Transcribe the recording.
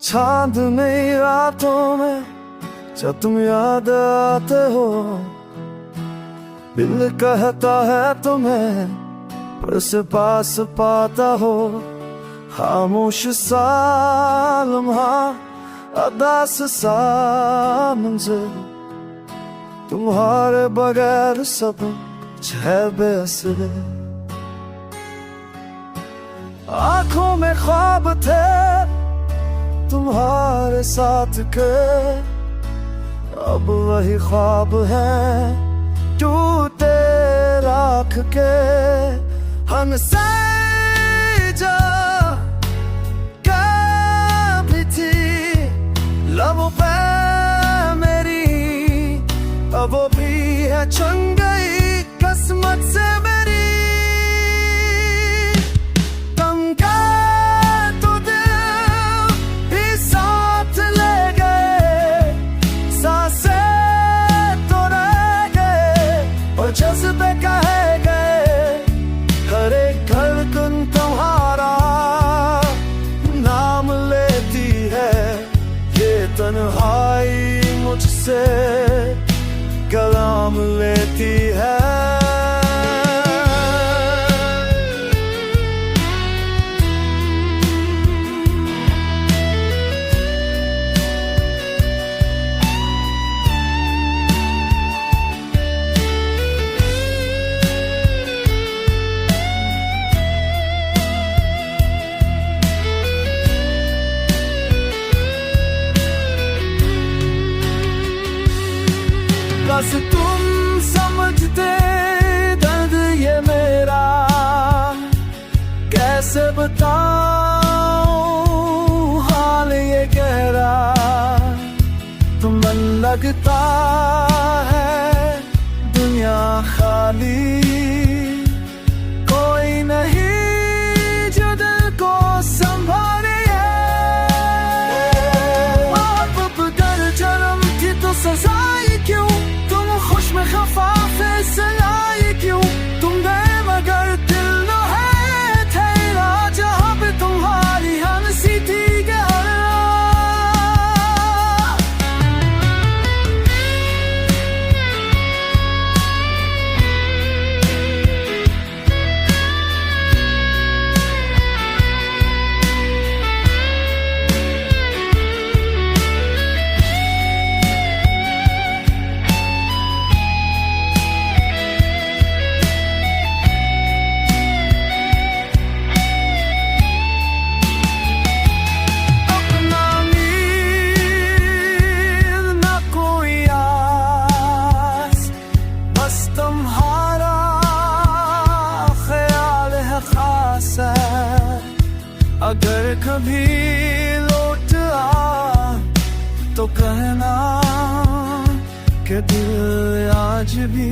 चांद में रातों में जब तुम याद आते हो, दिल कहता है तुम्हें पर से पास पाता हो। खामोश सा लम्हा, अदास सा मंज़र, तुम्हारे बगैर सब है बेअसर। आंखों में ख्वाब थे तुम्हारे साथ के, अब वही ख्वाब है टूटे राख के। हमसे जो कभी थी लबों पे मेरी, अब वो भी है छन गई किस्मत से मेरी। तुम का तो दिल भी साथ ले गए, सांसें तो रह गए और जज्बे कहे गए। हर एक धड़कन तुम्हारा नाम लेती है, ये तन्हाई मुझसे कलाम लेती है। बस तुम समझते दर्द ये मेरा, कैसे बताऊं हाल ये गहरा। तुम मन लगता है दुनिया खाली, कोई नहीं जो दिल को संभाले। आप अगर जन्म थी तो सजाई क्यों, खुश में खफा फैसलाई क्यों। तुम गए मगर दिल न है ठहरा, जहाँ पे तुम्हारी हंसी थी गहरा। अगर कभी लौट आ तो कहना कि दिल आज भी